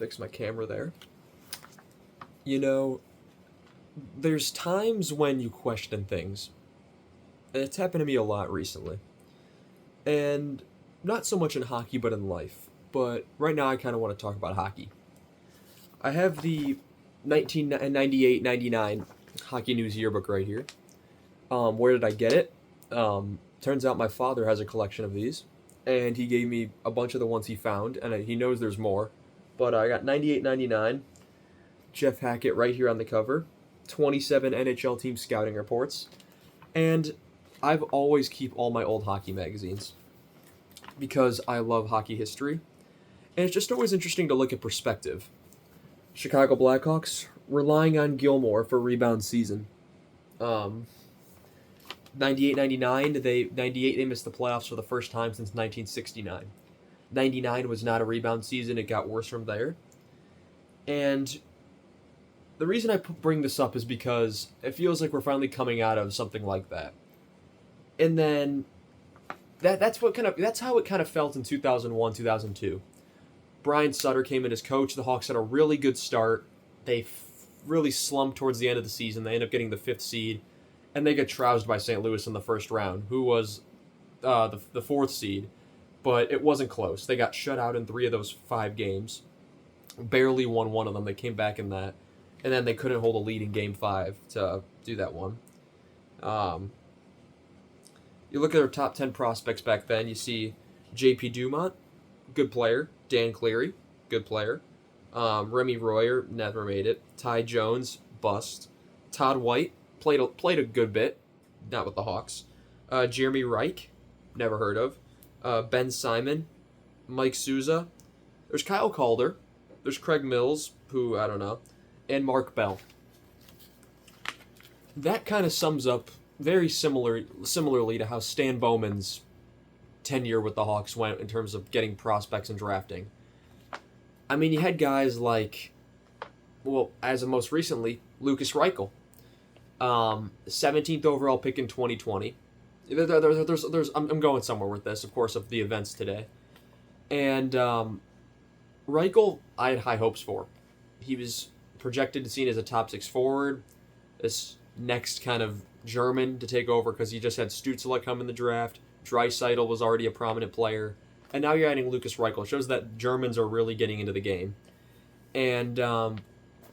fix my camera there. You know, there's times when you question things. And it's happened to me a lot recently. And not so much in hockey, but in life. But right now I kind of want to talk about hockey. I have the 1998-99 Hockey News yearbook right here. Where did I get it? Turns out my father has a collection of these. And he gave me a bunch of the ones he found. And he knows there's more. But I got 98-99. Jeff Hackett right here on the cover. 27 NHL team scouting reports. And I've always keep all my old hockey magazines because I love hockey history. And it's just always interesting to look at perspective. Chicago Blackhawks relying on Gilmore for rebound season. 98-99, they missed the playoffs for the first time since 1969. 99 was not a rebound season. It got worse from there. And the reason I bring this up is because it feels like we're finally coming out of something like that. And then that's how it kind of felt in 2001, 2002. Brian Sutter came in as coach. The Hawks had a really good start. They really slumped towards the end of the season. They ended up getting the 5th seed, and they got trounced by St. Louis in the first round, who was the 4th seed. But it wasn't close. They got shut out in 3 of those 5 games. Barely won one of them. They came back in that. And then they couldn't hold a lead in Game 5 to do that one. You look at their top 10 prospects back then. You see J.P. Dumont, good player. Dan Cleary, good player. Remy Royer, never made it. Ty Jones, bust. Todd White, played a good bit, not with the Hawks. Jeremy Reich, never heard of. Ben Simon, Mike Souza. There's Kyle Calder. There's Craig Mills, who I don't know. And Mark Bell. That kind of sums up very similarly to how Stan Bowman's tenure with the Hawks went in terms of getting prospects and drafting. I mean, you had guys like, well, as of most recently, Lukas Reichel. 17th overall pick in 2020. I'm going somewhere with this, of course, of the events today. And Reichel, I had high hopes for. He was projected to seen as a top 6 forward. This next kind of German to take over because he just had Stützle come in the draft. Draisaitl was already a prominent player. And now you're adding Lukas Reichel. It shows that Germans are really getting into the game. And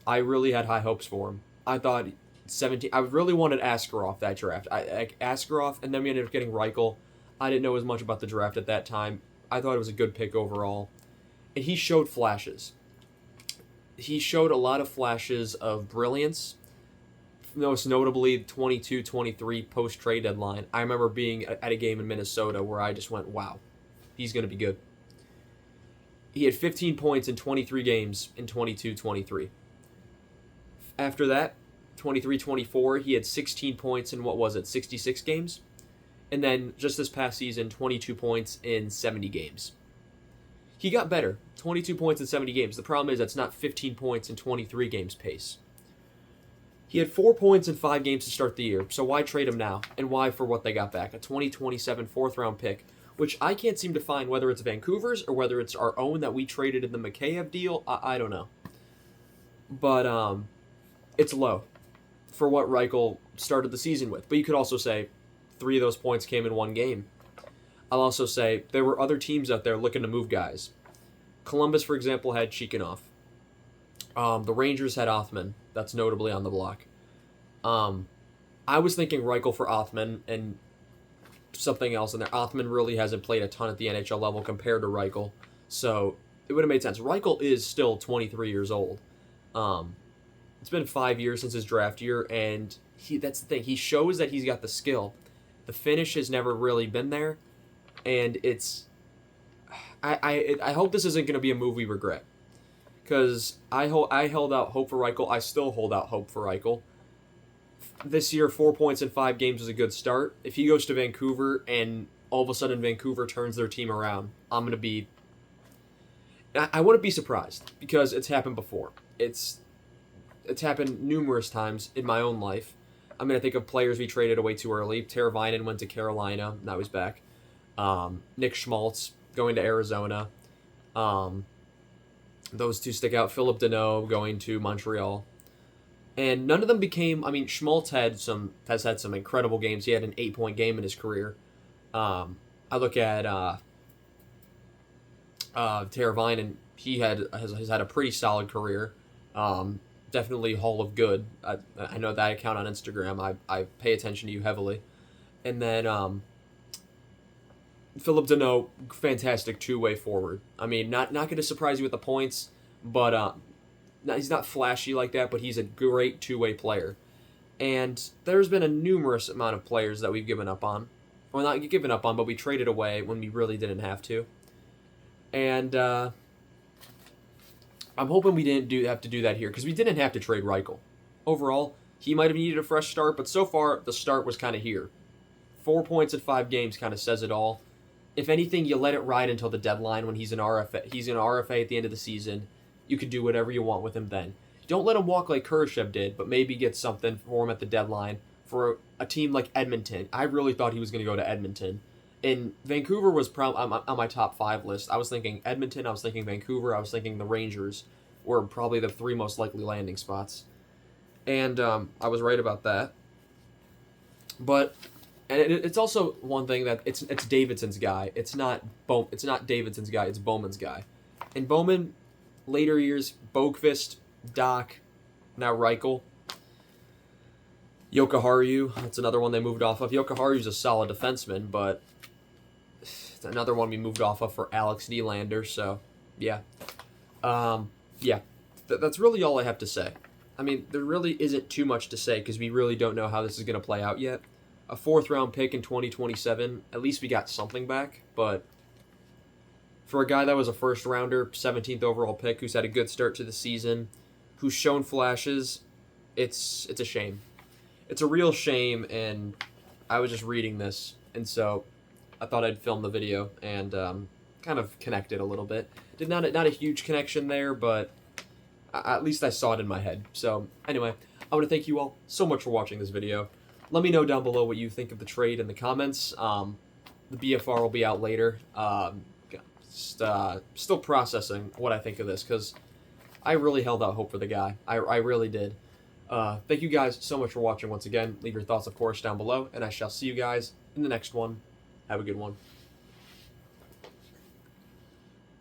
I really had high hopes for him. I thought 17... I really wanted Askarov that draft. Askarov, and then we ended up getting Reichel. I didn't know as much about the draft at that time. I thought it was a good pick overall. And he showed flashes. He showed a lot of flashes of brilliance. Most notably, 22-23 post-trade deadline. I remember being at a game in Minnesota where I just went, wow, he's going to be good. He had 15 points in 23 games in 22-23. After that, 23-24, he had 16 points in, 66 games? And then, just this past season, 22 points in 70 games. He got better. 22 points in 70 games. The problem is that's not 15 points in 23 games pace. He had 4 points in 5 games to start the year, so why trade him now? And why for what they got back? A 2027 4th-round pick, which I can't seem to find whether it's Vancouver's or whether it's our own that we traded in the Mikheyev deal. I don't know. But it's low for what Reichel started the season with. But you could also say 3 of those points came in 1 game. I'll also say there were other teams out there looking to move guys. Columbus, for example, had Chikhinov. The Rangers had Othman. That's notably on the block. I was thinking Reichel for Othman and something else in there. Othman really hasn't played a ton at the NHL level compared to Reichel, so it would have made sense. Reichel is still 23 years old. It's been 5 years since his draft year, and that's the thing. He shows that he's got the skill. The finish has never really been there, and it's... I hope this isn't going to be a move we regret. Because I held out hope for Reichel. I still hold out hope for Reichel. This year, 4 points in 5 games was a good start. If he goes to Vancouver and all of a sudden Vancouver turns their team around, I'm going to be... I wouldn't be surprised because it's happened before. It's happened numerous times in my own life. I mean, I think of players we traded away too early. Teravainen went to Carolina. Now he's back. Nick Schmaltz going to Arizona. Those two stick out. Philip Deneau going to Montreal. And none of them became. I mean, Schmaltz has had some incredible games. He had an 8-point game in his career. I look at Teravainen, and he has had a pretty solid career. Definitely Hall of Good. I know that account on Instagram. I pay attention to you heavily. And then Philip Deneau, fantastic two-way forward. I mean, not going to surprise you with the points, but he's not flashy like that, but he's a great two-way player. And there's been a numerous amount of players that we've given up on. Well, not given up on, but we traded away when we really didn't have to. And I'm hoping we didn't have to do that here, because we didn't have to trade Reichel. Overall, he might have needed a fresh start, but so far, the start was kind of here. 4 points in 5 games kind of says it all. If anything, you let it ride until the deadline when he's an RFA. He's an RFA at the end of the season. You could do whatever you want with him then. Don't let him walk like Khrushchev did, but maybe get something for him at the deadline for a team like Edmonton. I really thought he was going to go to Edmonton. And Vancouver was on my top 5 list. I was thinking Edmonton, I was thinking Vancouver, I was thinking the Rangers were probably the 3 most likely landing spots. And I was right about that. But it's also one thing that it's Davidson's guy. It's not Davidson's guy, it's Bowman's guy. And Bowman, later years, Boqvist, Doc, now Reichel. Jokiharju, that's another one they moved off of. Jokiharju's a solid defenseman, but it's another one we moved off of for Alex Nylander, so yeah. That's really all I have to say. I mean, there really isn't too much to say because we really don't know how this is going to play out yet. A 4th-round pick in 2027, at least we got something back, but for a guy that was a first-rounder, 17th overall pick, who's had a good start to the season, who's shown flashes, it's a shame. It's a real shame, and I was just reading this, and so I thought I'd film the video and kind of connect it a little bit. Not a huge connection there, but at least I saw it in my head. So anyway, I want to thank you all so much for watching this video. Let me know down below what you think of the trade in the comments. The BFR will be out later. Still processing what I think of this, because I really held out hope for the guy. I really did. Thank you guys so much for watching once again. Leave your thoughts, of course, down below, and I shall see you guys in the next one. Have a good one.